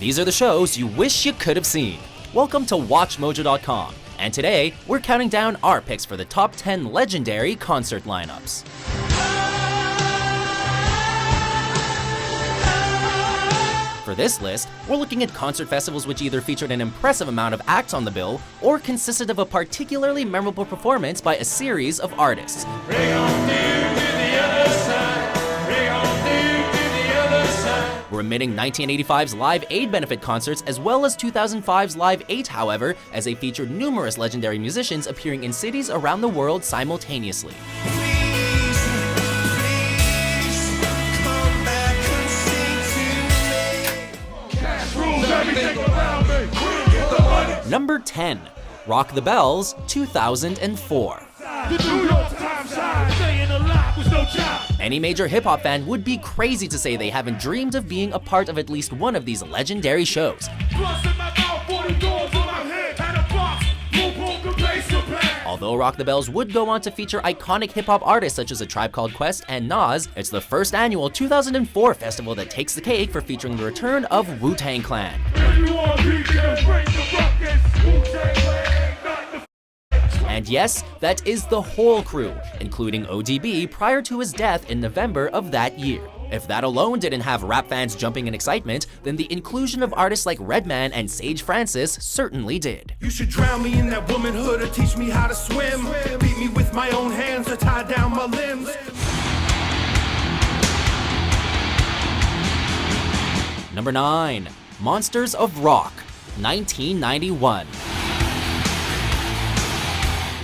These are the shows you wish you could have seen. Welcome to WatchMojo.com, and today we're counting down our picks for the top 10 legendary concert lineups. For this list, we're looking at concert festivals which either featured an impressive amount of acts on the bill or consisted of a particularly memorable performance by a series of artists. We're omitting 1985's Live Aid benefit concerts as well as 2005's Live 8, however, as they featured numerous legendary musicians appearing in cities around the world simultaneously. Number 10, Rock the Bells, 2004. Any major hip-hop fan would be crazy to say they haven't dreamed of being a part of at least one of these legendary shows. Although Rock the Bells would go on to feature iconic hip-hop artists such as A Tribe Called Quest and Nas, it's the first annual 2004 festival that takes the cake for featuring the return of Wu-Tang Clan. And yes, that is the whole crew, including ODB prior to his death in November of that year. If that alone didn't have rap fans jumping in excitement, then the inclusion of artists like Redman and Sage Francis certainly did. You should drown me in that womanhood or teach me how to swim. Beat me with my own hands or tie down my limbs. Number 9, Monsters of Rock, 1991.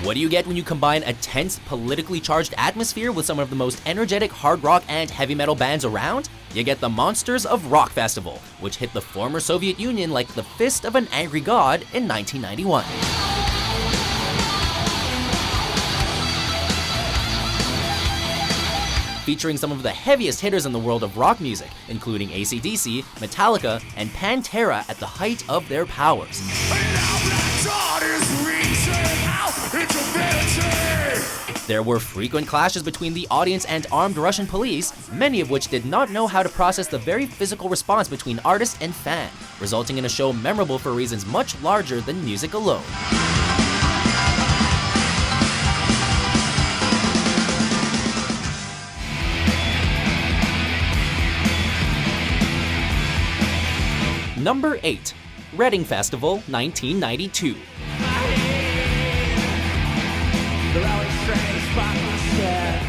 What do you get when you combine a tense, politically charged atmosphere with some of the most energetic hard rock and heavy metal bands around? You get the Monsters of Rock Festival, which hit the former Soviet Union like the fist of an angry god in 1991. Featuring some of the heaviest hitters in the world of rock music, including AC/DC, Metallica, and Pantera at the height of their powers. There were frequent clashes between the audience and armed Russian police, many of which did not know how to process the very physical response between artist and fan, resulting in a show memorable for reasons much larger than music alone. Number 8, Reading Festival, 1992.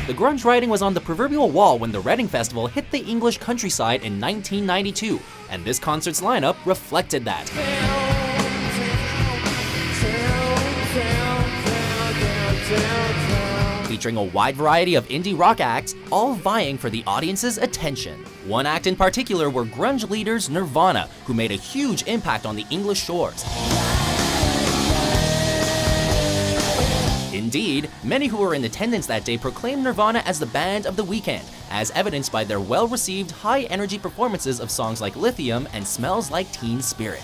The grunge writing was on the proverbial wall when the Reading Festival hit the English countryside in 1992, and this concert's lineup reflected that. Featuring a wide variety of indie rock acts, all vying for the audience's attention. One act in particular were grunge leaders Nirvana, who made a huge impact on the English shores. Indeed, many who were in attendance that day proclaimed Nirvana as the band of the weekend, as evidenced by their well-received, high-energy performances of songs like Lithium and Smells Like Teen Spirit.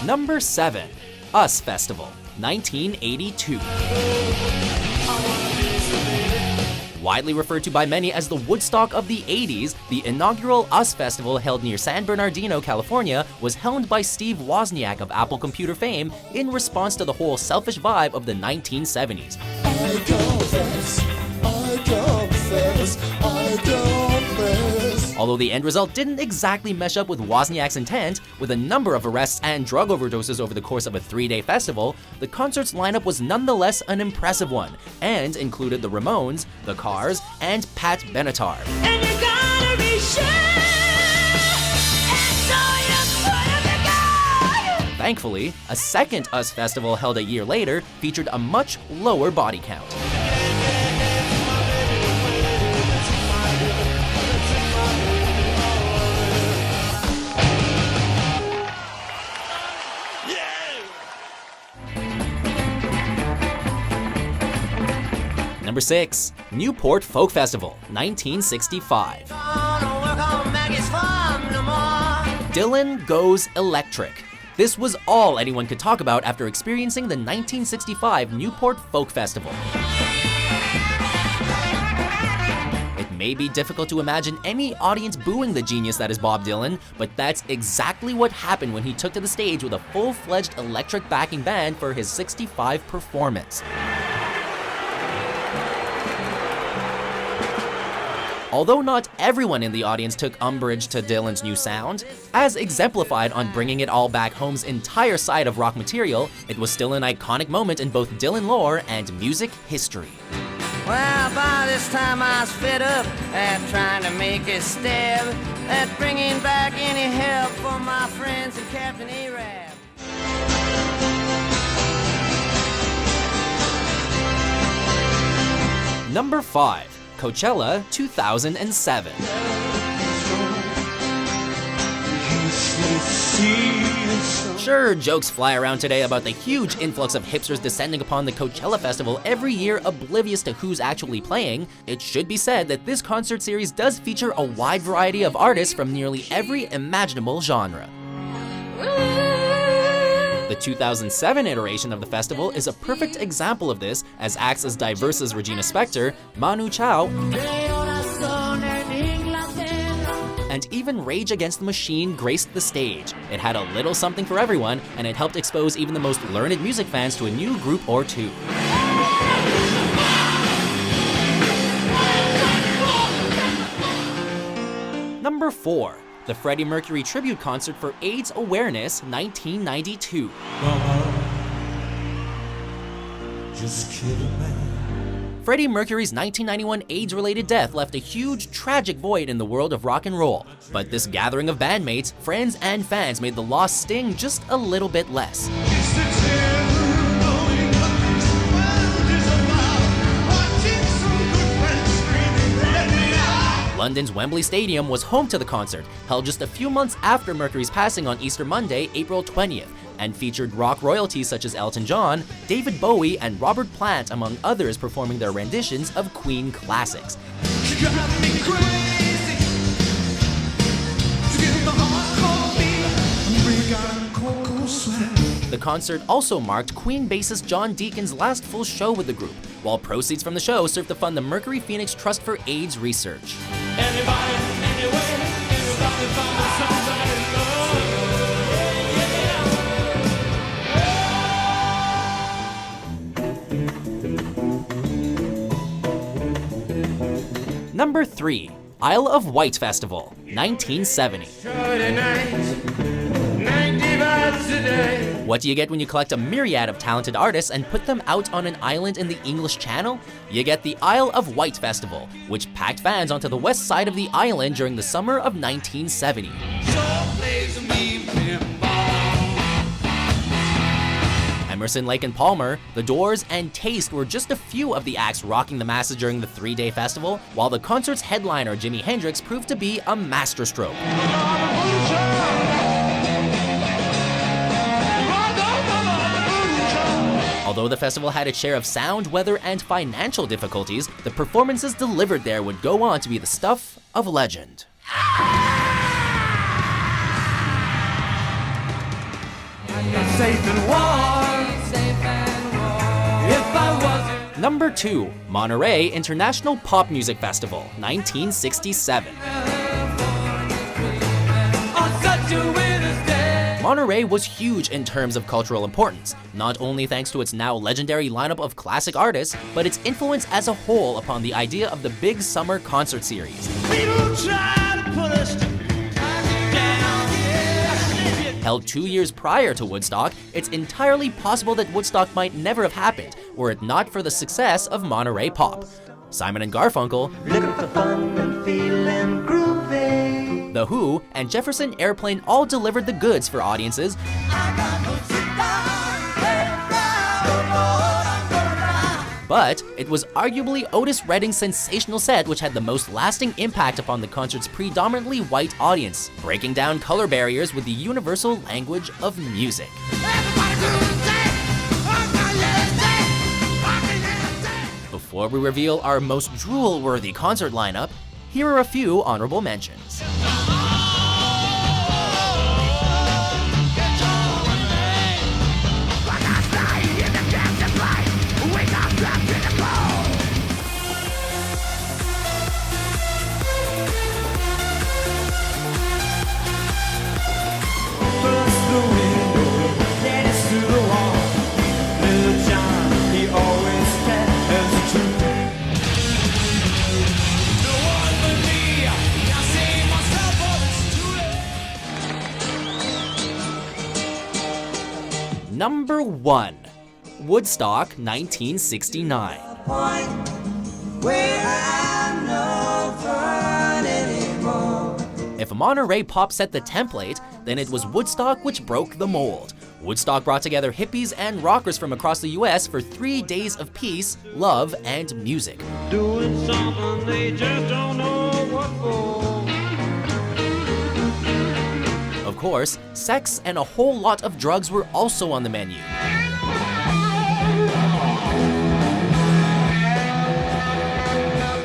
Number 7, US Festival, 1982. Widely referred to by many as the Woodstock of the 80s, the inaugural US Festival held near San Bernardino, California, was helmed by Steve Wozniak of Apple Computer fame in response to the whole selfish vibe of the 1970s. Although the end result didn't exactly mesh up with Wozniak's intent, with a number of arrests and drug overdoses over the course of a 3-day festival, the concert's lineup was nonetheless an impressive one, and included the Ramones, the Cars, and Pat Benatar. And you gotta be sure, thankfully, a second US Festival held a year later featured a much lower body count. Number 6, Newport Folk Festival, 1965. Dylan Goes Electric. This was all anyone could talk about after experiencing the 1965 Newport Folk Festival. It may be difficult to imagine any audience booing the genius that is Bob Dylan, but that's exactly what happened when he took to the stage with a full-fledged electric backing band for his 65 performance. Although not everyone in the audience took umbrage to Dylan's new sound, as exemplified on Bringing It All Back Home's entire side of rock material, it was still an iconic moment in both Dylan lore and music history. Well, by this time I was fed up at trying to make a stab at bringing back any help for my friends and Captain Arab. Number 5. Coachella 2007. Sure, jokes fly around today about the huge influx of hipsters descending upon the Coachella Festival every year, oblivious to who's actually playing. It should be said that this concert series does feature a wide variety of artists from nearly every imaginable genre. The 2007 iteration of the festival is a perfect example of this, as acts as diverse as Regina Spektor, Manu Chao, and even Rage Against the Machine graced the stage. It had a little something for everyone, and it helped expose even the most learned music fans to a new group or two. Number 4. The Freddie Mercury tribute concert for AIDS Awareness 1992. Just kidding, man. Freddie Mercury's 1991 AIDS-related death left a huge, tragic void in the world of rock and roll. But this gathering of bandmates, friends, and fans made the loss sting just a little bit less. London's Wembley Stadium was home to the concert, held just a few months after Mercury's passing on Easter Monday, April 20th, and featured rock royalties such as Elton John, David Bowie, and Robert Plant, among others, performing their renditions of Queen classics. The concert also marked Queen bassist John Deacon's last full show with the group, while proceeds from the show served to fund the Mercury Phoenix Trust for AIDS Research. Number 3. Isle of Wight Festival, 1970. What do you get when you collect a myriad of talented artists and put them out on an island in the English Channel? You get the Isle of Wight Festival, which packed fans onto the west side of the island during the summer of 1970. Emerson, Lake and Palmer, The Doors, and Taste were just a few of the acts rocking the masses during the 3-day festival, while the concert's headliner Jimi Hendrix proved to be a masterstroke. Although the festival had its share of sound, weather, and financial difficulties, the performances delivered there would go on to be the stuff of legend. Number 2. Monterey International Pop Music Festival, 1967. Monterey was huge in terms of cultural importance, not only thanks to its now legendary lineup of classic artists, but its influence as a whole upon the idea of the big summer concert series. Held 2 years prior to Woodstock, it's entirely possible that Woodstock might never have happened were it not for the success of Monterey Pop. Simon and Garfunkel, Looking for fun and feeling groovy. The Who, and Jefferson Airplane all delivered the goods for audiences. But it was arguably Otis Redding's sensational set which had the most lasting impact upon the concert's predominantly white audience, breaking down color barriers with the universal language of music. Before we reveal our most drool-worthy concert lineup, here are a few honorable mentions. Number 1. Woodstock 1969. If Monterey pop set the template, then it was Woodstock which broke the mold. Woodstock brought together hippies and rockers from across the US for 3 days of peace, love, and music. Doing something they just don't know what for. Of course, sex and a whole lot of drugs were also on the menu.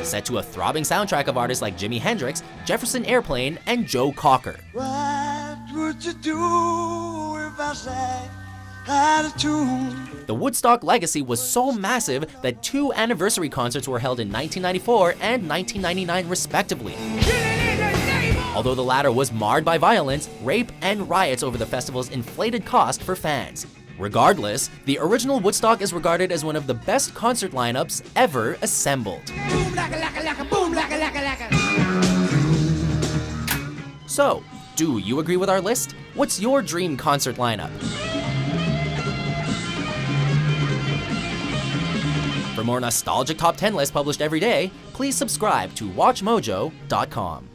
Set to a throbbing soundtrack of artists like Jimi Hendrix, Jefferson Airplane, and Joe Cocker. What would you do if I sang out of tune? The Woodstock legacy was so massive that 2 anniversary concerts were held in 1994 and 1999 respectively. Although the latter was marred by violence, rape, and riots over the festival's inflated cost for fans. Regardless, the original Woodstock is regarded as one of the best concert lineups ever assembled. So, do you agree with our list? What's your dream concert lineup? For more nostalgic top 10 lists published every day, please subscribe to WatchMojo.com.